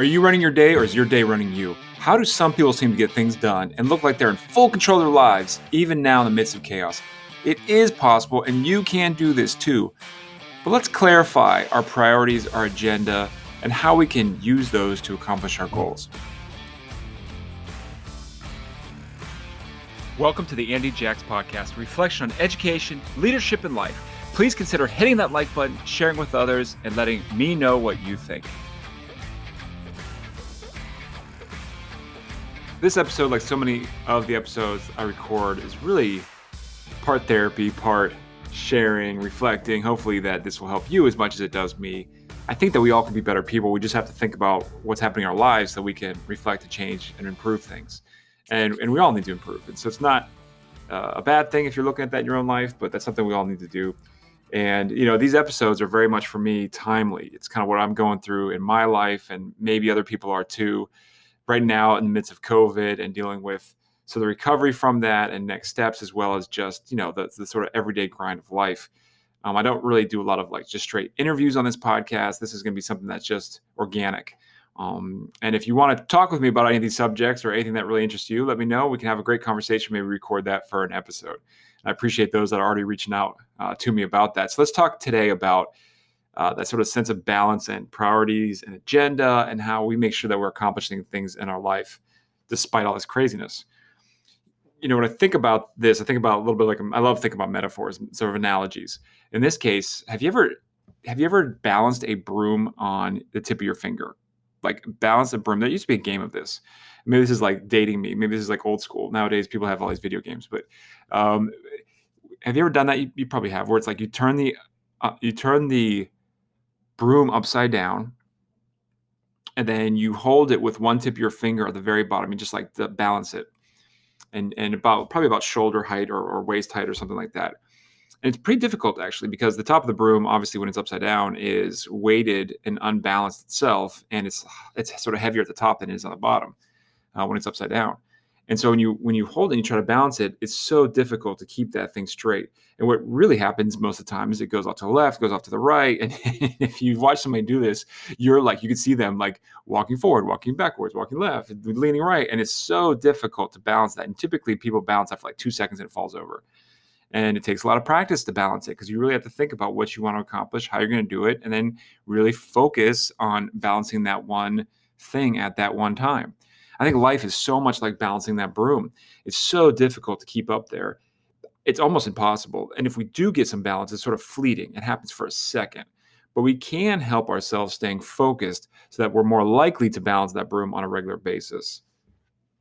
Are you running your day or is your day running you? How do some people seem to get things done and look like they're in full control of their lives, even now in the midst of chaos? It is possible, and you can do this too. But let's clarify our priorities, our agenda, and how we can use those to accomplish our goals. Welcome to the Andy Jacks Podcast, a reflection on education, leadership, and life. Please consider hitting that like button, sharing with others, and letting me know what you think. This episode, like so many of the episodes I record, is really part therapy, part sharing, reflecting. Hopefully that this will help you as much as it does me. I think that we all can be better people. We just have to think about what's happening in our lives so we can reflect and change and improve things. And we all need to improve. And so it's not a bad thing if you're looking at that in your own life, but that's something we all need to do. And, you know, these episodes are very much for me timely. It's kind of what I'm going through in my life, and maybe other people are too. Right now in the midst of COVID and dealing with the recovery from that and next steps, as well as just, you know, the sort of everyday grind of life. I don't really do a lot of just straight interviews on this podcast. This is going to be something that's just organic. And if you want to talk with me about any of these subjects or anything that really interests you, let me know. We can have a great conversation, maybe record that for an episode. And I appreciate those that are already reaching out to me about that. So let's talk today about that sort of sense of balance and priorities and agenda, and how we make sure that we're accomplishing things in our life despite all this craziness. You know, when I think about this, I think about a little bit I love thinking about metaphors and sort of analogies. In this case, have you ever balanced a broom on the tip of your finger? Like balance a broom. There used to be a game of this. Maybe this is like dating me. Maybe this is like old school. Nowadays, people have all these video games. But have you ever done that? You probably have, where it's like you turn the broom upside down, and then you hold it with one tip of your finger at the very bottom. You just like to balance it, and probably about shoulder height or waist height or something like that. And it's pretty difficult actually, because the top of the broom, obviously when it's upside down, is weighted and unbalanced itself, and it's sort of heavier at the top than it is on the bottom when it's upside down. And so when you hold it and you try to balance it, it's so difficult to keep that thing straight. And what really happens most of the time is it goes off to the left, goes off to the right. And if you watch somebody do this, you can see them like walking forward, walking backwards, walking left, leaning right. And it's so difficult to balance that. And typically people balance after like 2 seconds and it falls over. And it takes a lot of practice to balance it, because you really have to think about what you want to accomplish, how you're going to do it, and then really focus on balancing that one thing at that one time. I think life is so much like balancing that broom. It's so difficult to keep up there. It's almost impossible. And if we do get some balance, it's sort of fleeting. It happens for a second. But we can help ourselves staying focused so that we're more likely to balance that broom on a regular basis.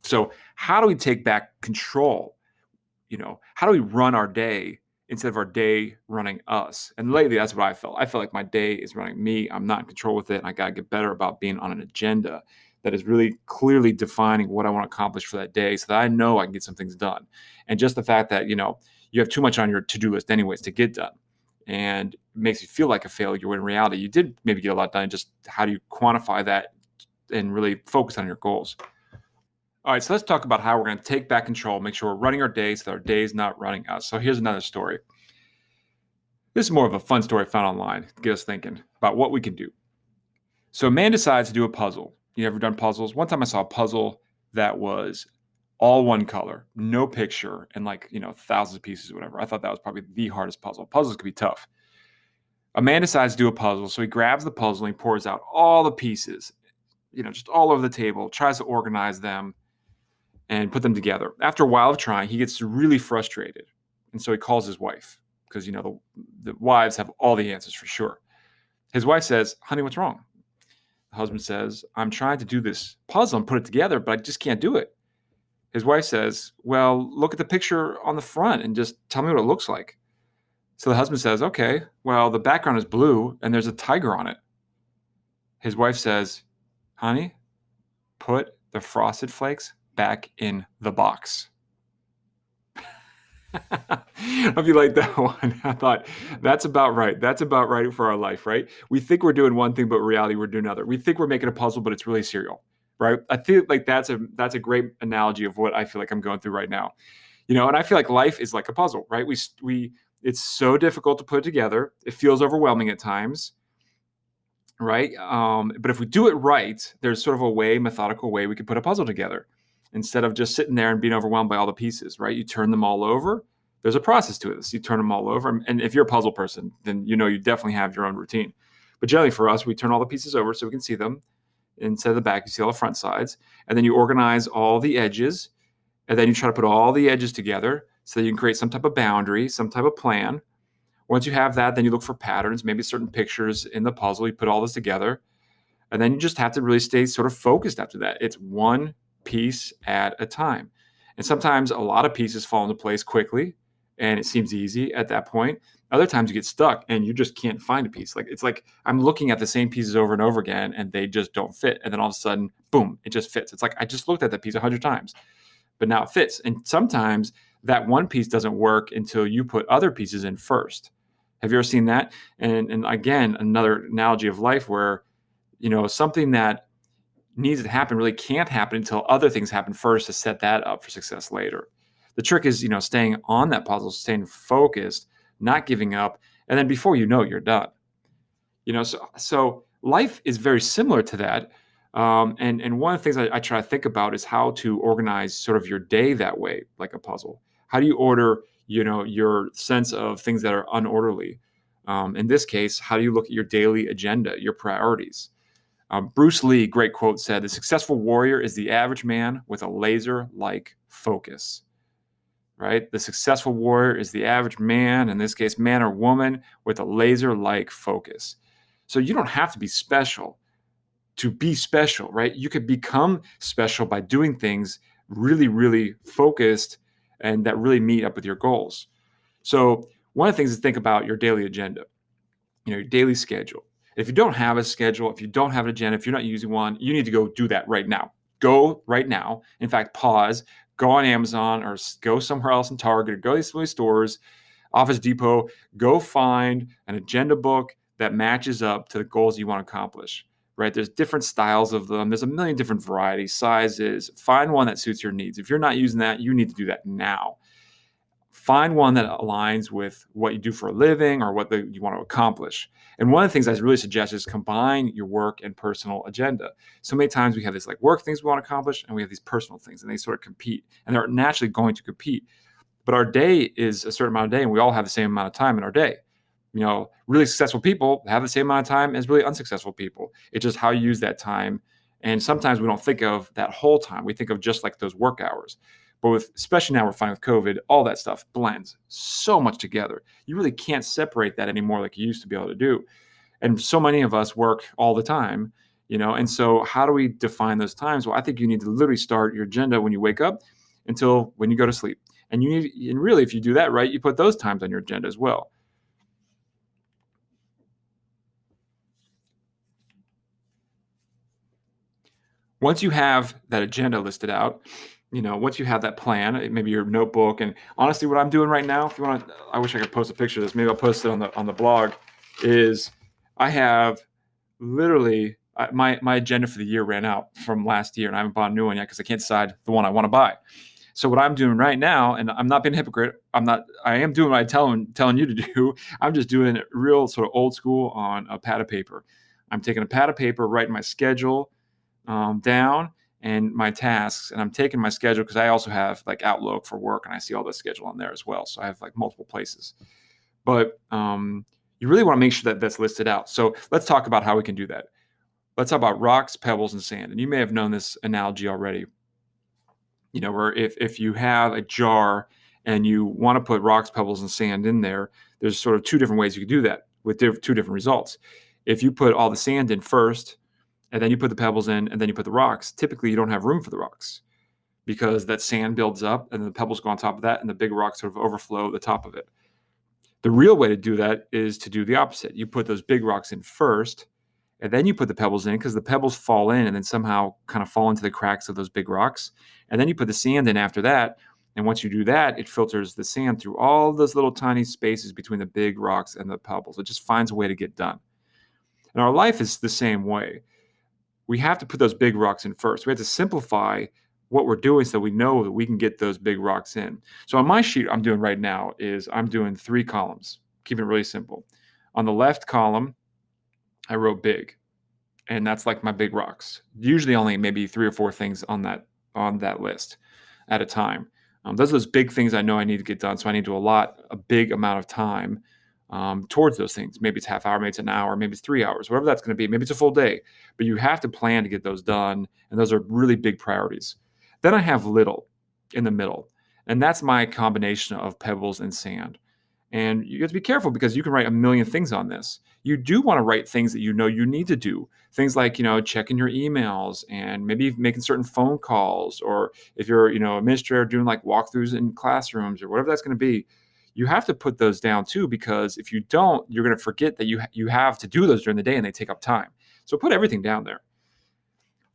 So how do we take back control? You know, how do we run our day instead of our day running us? And lately, that's what I felt. I felt like my day is running me. I'm not in control with it. And I got to get better about being on an agenda that is really clearly defining what I want to accomplish for that day, so that I know I can get some things done. And just the fact that, you know, you have too much on your to-do list anyways to get done, and it makes you feel like a failure when in reality you did maybe get a lot done. Just how do you quantify that and really focus on your goals? All right, so let's talk about how we're going to take back control, make sure we're running our day so that our day is not running us. So here's another story. This is more of a fun story I found online to get us thinking about what we can do. So a man decides to do a puzzle. You ever done puzzles? One time I saw a puzzle that was all one color, no picture, and thousands of pieces or whatever. I thought that was probably the hardest puzzle. Puzzles could be tough. A man decides to do a puzzle, so he grabs the puzzle and he pours out all the pieces, just all over the table, tries to organize them and put them together. After a while of trying, he gets really frustrated. And so he calls his wife, because, the wives have all the answers for sure. His wife says, "Honey, what's wrong?" The husband says, "I'm trying to do this puzzle and put it together, but I just can't do it." His wife says, "Well, look at the picture on the front and just tell me what it looks like." So the husband says, "Okay, well, the background is blue and there's a tiger on it." His wife says, "Honey, put the Frosted Flakes back in the box." Hope you like that one. I thought that's about right. That's about right for our life, right? We think we're doing one thing, but in reality we're doing another. We think we're making a puzzle, but it's really cereal, right? I feel like that's a great analogy of what I feel like I'm going through right now. And I feel like life is like a puzzle, right? It's so difficult to put together. It feels overwhelming at times. right? But if we do it right, there's sort of a way, methodical way we can put a puzzle together instead of just sitting there and being overwhelmed by all the pieces, right? You turn them all over. There's a process to it. So you turn them all over. And if you're a puzzle person, then you know you definitely have your own routine. But generally for us, we turn all the pieces over so we can see them. Instead of the back, you see all the front sides. And then you organize all the edges. And then you try to put all the edges together so that you can create some type of boundary, some type of plan. Once you have that, then you look for patterns, maybe certain pictures in the puzzle. You put all this together. And then you just have to really stay sort of focused after that. It's one piece at a time. And sometimes a lot of pieces fall into place quickly and it seems easy at that point. Other times you get stuck and you just can't find a piece. Like it's like I'm looking at the same pieces over and over again and they just don't fit. And then all of a sudden, boom, it just fits. It's like I just looked at that piece 100 times, but now it fits. And sometimes that one piece doesn't work until you put other pieces in first. Have you ever seen that? And again, another analogy of life where something that needs to happen really can't happen until other things happen first to set that up for success later. The trick is, staying on that puzzle, staying focused, not giving up, and then before you know it, you're done. So life is very similar to that. And one of the things I try to think about is how to organize sort of your day that way, like a puzzle. How do you order, your sense of things that are unorderly? In this case, how do you look at your daily agenda, your priorities? Bruce Lee, great quote, said, "The successful warrior is the average man with a laser-like focus." Right? The successful warrior is the average man, in this case, man or woman, with a laser-like focus. So you don't have to be special to be special, right? You could become special by doing things really, really focused and that really meet up with your goals. So one of the things is think about your daily agenda, your daily schedule. If you don't have a schedule, if you don't have an agenda, if you're not using one, you need to go do that right now. Go right now. In fact, pause, go on Amazon or go somewhere else in Target or go to these stores, Office Depot, go find an agenda book that matches up to the goals you want to accomplish, right? There's different styles of them. There's a million different varieties, sizes. Find one that suits your needs. If you're not using that, you need to do that now. Find one that aligns with what you do for a living or what you want to accomplish. And one of the things I really suggest is combine your work and personal agenda. So many times we have this like work things we want to accomplish and we have these personal things and they sort of compete and they're naturally going to compete. But our day is a certain amount of day and we all have the same amount of time in our day. Really successful people have the same amount of time as really unsuccessful people. It's just how you use that time. And sometimes we don't think of that whole time. We think of just like those work hours. But especially now we're finding with COVID, all that stuff blends so much together. You really can't separate that anymore like you used to be able to do. And so many of us work all the time, and so how do we define those times? Well, I think you need to literally start your agenda when you wake up until when you go to sleep. And really, if you do that right, you put those times on your agenda as well. Once you have that agenda listed out, once you have that plan, maybe your notebook, and honestly, what I'm doing right now, if you want to, I wish I could post a picture of this. Maybe I'll post it on the blog. Is I have literally my agenda for the year ran out from last year, and I haven't bought a new one yet because I can't decide the one I want to buy. So what I'm doing right now, and I'm not being a hypocrite. I am doing what I'm telling you to do. I'm just doing it real sort of old school on a pad of paper. I'm taking a pad of paper, writing my schedule down and my tasks, and I'm taking my schedule because I also have like Outlook for work and I see all the schedule on there as well. So I have like multiple places, but you really want to make sure that that's listed out. So let's talk about how we can do that. Let's talk about rocks, pebbles, and sand. And you may have known this analogy already, where if you have a jar and you want to put rocks, pebbles, and sand in there, there's sort of two different ways you could do that with two different results. If you put all the sand in first, and then you put the pebbles in, and then you put the rocks, typically you don't have room for the rocks because that sand builds up and the pebbles go on top of that and the big rocks sort of overflow the top of it. The real way to do that is to do the opposite. You put those big rocks in first, and then you put the pebbles in because the pebbles fall in and then somehow kind of fall into the cracks of those big rocks. And then you put the sand in after that. And once you do that, it filters the sand through all those little tiny spaces between the big rocks and the pebbles. It just finds a way to get done. And our life is the same way. We have to put those big rocks in first. We have to simplify what we're doing so we know that we can get those big rocks in. So on my sheet I'm doing right now is I'm doing 3 columns, keeping it really simple. On the left column, I wrote big. and that's like my big rocks. Usually only maybe 3 or 4 things on that list at a time. Those are those big things I know I need to get done, so I need to allot a big amount of time towards those things. Maybe it's half hour, maybe it's an hour, maybe it's 3 hours, whatever that's going to be. Maybe it's a full day, but you have to plan to get those done, and those are really big priorities. Then I have little in the middle, and that's my combination of pebbles and sand. And you have to be careful because you can write a million things on this. You do want to write things that you know you need to do. Things like, checking your emails and maybe making certain phone calls, or if you're, administrator doing like walkthroughs in classrooms or whatever that's going to be. You have to put those down too, because if you don't, you're going to forget that you have to do those during the day and they take up time. So put everything down there.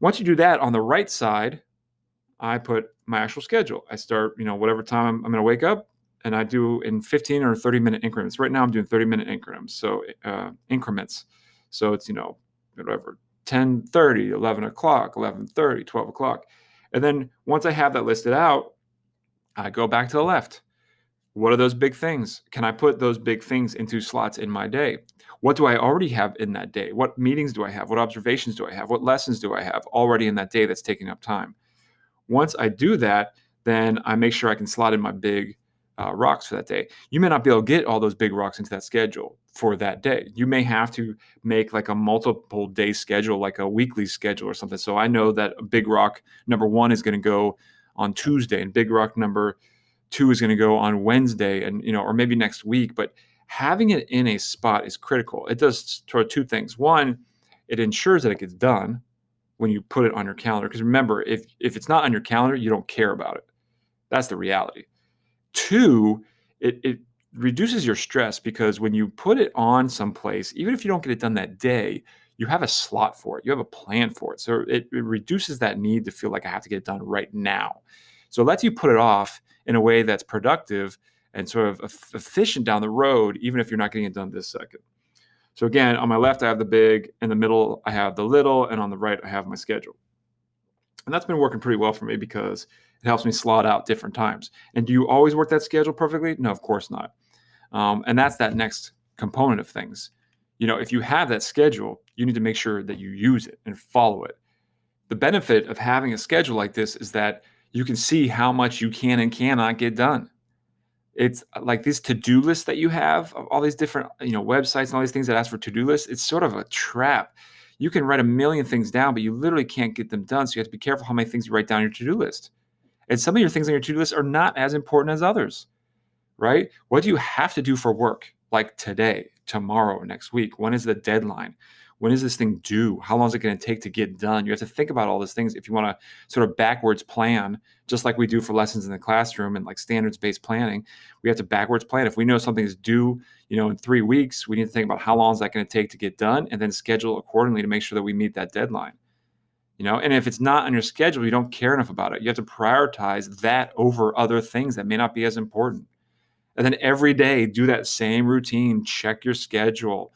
Once you do that, on the right side, I put my actual schedule. I start, whatever time I'm going to wake up, and I do in 15 or 30-minute increments. Right now I'm doing 30-minute increments. So increments. So it's, whatever, 10:30, 11 o'clock, 11:30, 12 o'clock. And then once I have that listed out, I go back to the left. What are those big things? Can I put those big things into slots in my day? What do I already have in that day? What meetings do I have? What observations do I have? What lessons do I have already in that day that's taking up time? Once I do that, then I make sure I can slot in my big rocks for that day. You may not be able to get all those big rocks into that schedule for that day. You may have to make like a multiple day schedule, like a weekly schedule or something. So I know that big rock number 1 is going to go on Tuesday, and big rock number 2 is going to go on Wednesday, and or maybe next week. But having it in a spot is critical. It does sort of 2 things. One, it ensures that it gets done when you put it on your calendar. Because remember, if it's not on your calendar, you don't care about it. That's the reality. 2, it reduces your stress, because when you put it on someplace, even if you don't get it done that day, you have a slot for it. You have a plan for it. So it reduces that need to feel like I have to get it done right now. So it lets you put it off in a way that's productive and sort of efficient down the road, even if you're not getting it done this second. So again, on my left, I have the big, in the middle, I have the little, and on the right, I have my schedule. And that's been working pretty well for me because it helps me slot out different times. And do you always work that schedule perfectly? No, of course not. And that's that next component of things. If you have that schedule, you need to make sure that you use it and follow it. The benefit of having a schedule like this is that you can see how much you can and cannot get done. It's like these to-do lists that you have of all these different, websites and all these things that ask for to-do lists. It's sort of a trap. You can write a million things down, but you literally can't get them done. So you have to be careful how many things you write down on your to-do list. And some of your things on your to-do list are not as important as others, right? What do you have to do for work? Like today, tomorrow, next week? When is the deadline? When is this thing due? How long is it going to take to get done? You have to think about all those things if you want to sort of backwards plan, just like we do for lessons in the classroom and like standards-based planning. We have to backwards plan. If we know something is due, in 3 weeks, we need to think about how long is that going to take to get done, and then schedule accordingly to make sure that we meet that deadline. And if it's not on your schedule, you don't care enough about it. You have to prioritize that over other things that may not be as important. And then every day, do that same routine. Check your schedule.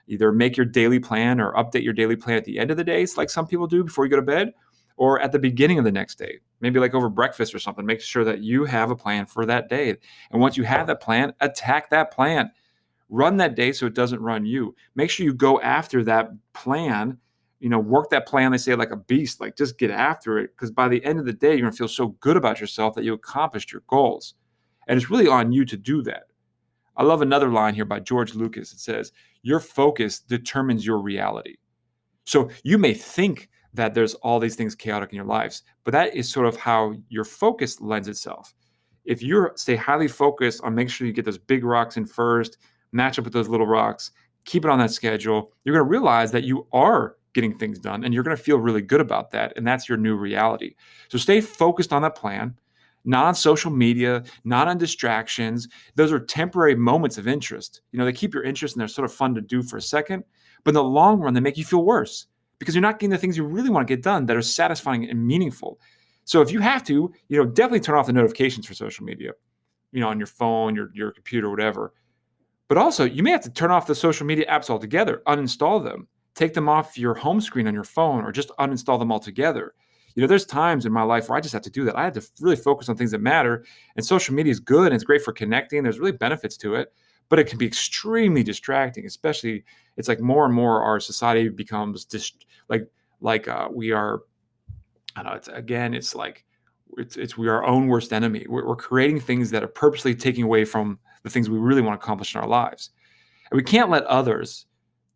Either make your daily plan or update your daily plan at the end of the day, like some people do before you go to bed, or at the beginning of the next day, maybe like over breakfast or something. Make sure that you have a plan for that day. And once you have that plan, attack that plan. Run that day so it doesn't run you. Make sure you go after that plan, work that plan, they say, like a beast, like just get after it. Because by the end of the day, you're going to feel so good about yourself that you accomplished your goals. And it's really on you to do that. I love another line here by George Lucas. It says, your focus determines your reality. So you may think that there's all these things chaotic in your lives, but that is sort of how your focus lends itself. If you stay highly focused on making sure you get those big rocks in first, match up with those little rocks, keep it on that schedule, you're going to realize that you are getting things done, and you're going to feel really good about that. And that's your new reality. So stay focused on that plan. Not on social media, not on distractions. Those are temporary moments of interest. They keep your interest and they're sort of fun to do for a second, but in the long run, they make you feel worse because you're not getting the things you really want to get done that are satisfying and meaningful. So if you have to, definitely turn off the notifications for social media, on your phone, your computer, whatever. But also, you may have to turn off the social media apps altogether, uninstall them, take them off your home screen on your phone, or just uninstall them altogether. There's times in my life where I just have to do that. I had to really focus on things that matter. And social media is good and it's great for connecting. There's really benefits to it, but it can be extremely distracting, especially It's like more and more our society becomes we are. I don't know. It's we are our own worst enemy. We're creating things that are purposely taking away from the things we really want to accomplish in our lives, and we can't let others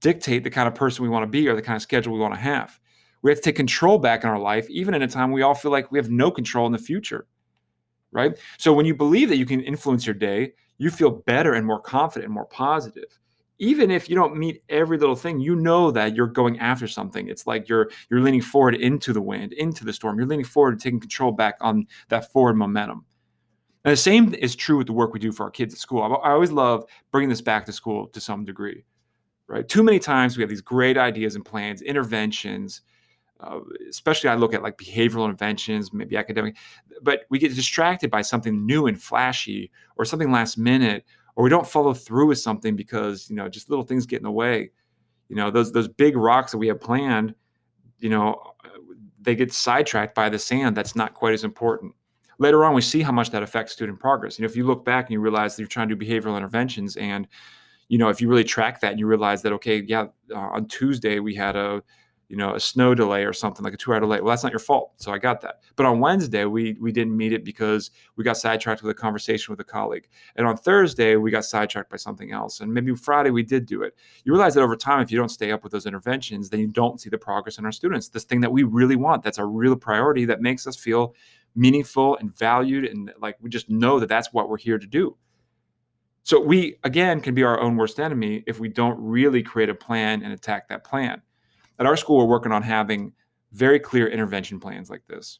dictate the kind of person we want to be or the kind of schedule we want to have. We have to take control back in our life, even in a time we all feel like we have no control in the future. Right? So when you believe that you can influence your day, you feel better and more confident and more positive. Even if you don't meet every little thing, you know that you're going after something. It's like you're leaning forward into the wind, into the storm. You're leaning forward and taking control back on that forward momentum. And the same is true with the work we do for our kids at school. I always love bringing this back to school to some degree, right? Too many times we have these great ideas and plans, interventions, especially I look at like behavioral interventions, maybe academic, but we get distracted by something new and flashy or something last minute, or we don't follow through with something because, just little things get in the way. Those big rocks that we have planned, they get sidetracked by the sand that's not quite as important. Later on, we see how much that affects student progress. If you look back and you realize that you're trying to do behavioral interventions and, if you really track that and you realize that, okay, yeah, on Tuesday we had a snow delay or something, like a 2-hour delay. Well, that's not your fault. So I got that. But on Wednesday, we didn't meet it because we got sidetracked with a conversation with a colleague. And on Thursday, we got sidetracked by something else. And maybe Friday we did do it. You realize that over time, if you don't stay up with those interventions, then you don't see the progress in our students. This thing that we really want, that's our real priority, that makes us feel meaningful and valued. And like, we just know that that's what we're here to do. So we, again, can be our own worst enemy if we don't really create a plan and attack that plan. At our school, we're working on having very clear intervention plans like this.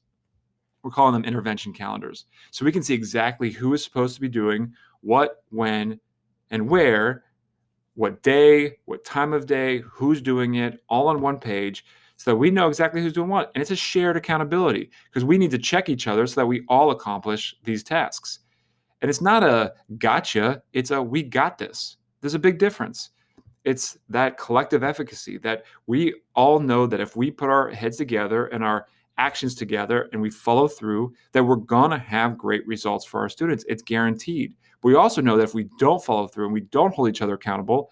We're calling them intervention calendars. So we can see exactly who is supposed to be doing what, when, and where, what day, what time of day, who's doing it, all on one page, so that we know exactly who's doing what. And it's a shared accountability because we need to check each other so that we all accomplish these tasks. And it's not a gotcha, it's a we got this. There's a big difference. It's that collective efficacy that we all know that if we put our heads together and our actions together and we follow through, that we're going to have great results for our students. It's guaranteed. But we also know that if we don't follow through and we don't hold each other accountable,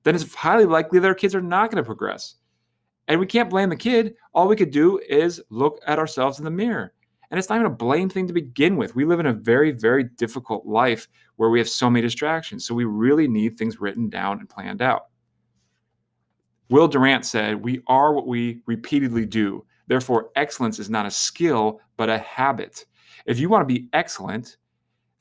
then it's highly likely that our kids are not going to progress. And we can't blame the kid. All we could do is look at ourselves in the mirror. And it's not even a blame thing to begin with. We live in a very, very difficult life where we have so many distractions. So we really need things written down and planned out. Will Durant said, "We are what we repeatedly do. Therefore, excellence is not a skill, but a habit." If you want to be excellent,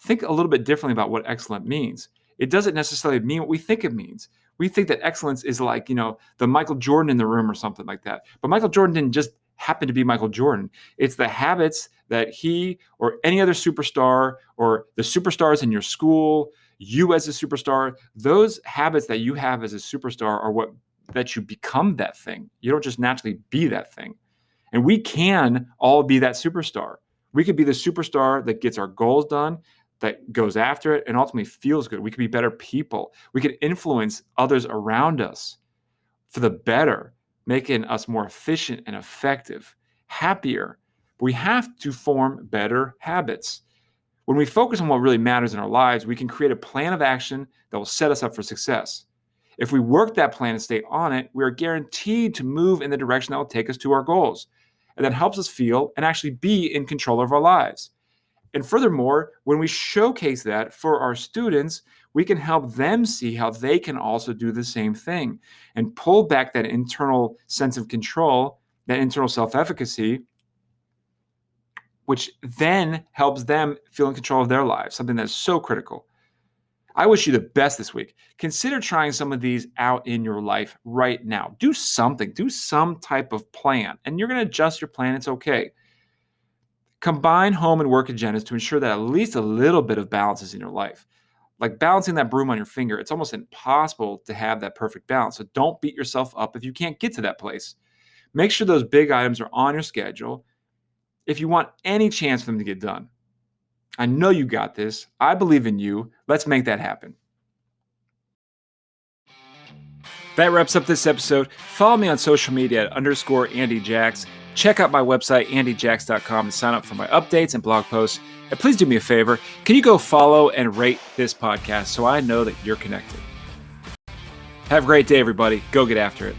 think a little bit differently about what excellent means. It doesn't necessarily mean what we think it means. We think that excellence is like, the Michael Jordan in the room or something like that. But Michael Jordan didn't just happen to be Michael Jordan. It's the habits that he or any other superstar or the superstars in your school, you as a superstar, those habits that you have as a superstar are what that you become that thing. You don't just naturally be that thing. And we can all be that superstar. We could be the superstar that gets our goals done, that goes after it, and ultimately feels good. We could be better people. We could influence others around us for the better, making us more efficient and effective, happier. We have to form better habits. When we focus on what really matters in our lives, we can create a plan of action that will set us up for success. If we work that plan and stay on it, we are guaranteed to move in the direction that will take us to our goals. And that helps us feel and actually be in control of our lives. And furthermore, when we showcase that for our students, we can help them see how they can also do the same thing and pull back that internal sense of control, that internal self-efficacy, which then helps them feel in control of their lives, something that's so critical. I wish you the best this week. Consider trying some of these out in your life right now. Do something, do some type of plan, and you're going to adjust your plan. It's okay. Combine home and work agendas to ensure that at least a little bit of balance is in your life. Like balancing that broom on your finger, it's almost impossible to have that perfect balance. So don't beat yourself up if you can't get to that place. Make sure those big items are on your schedule if you want any chance for them to get done. I know you got this. I believe in you. Let's make that happen. That wraps up this episode. Follow me on social media at _AndyJax. Check out my website, andyjax.com, to sign up for my updates and blog posts. And please do me a favor. Can you go follow and rate this podcast so I know that you're connected? Have a great day, everybody. Go get after it.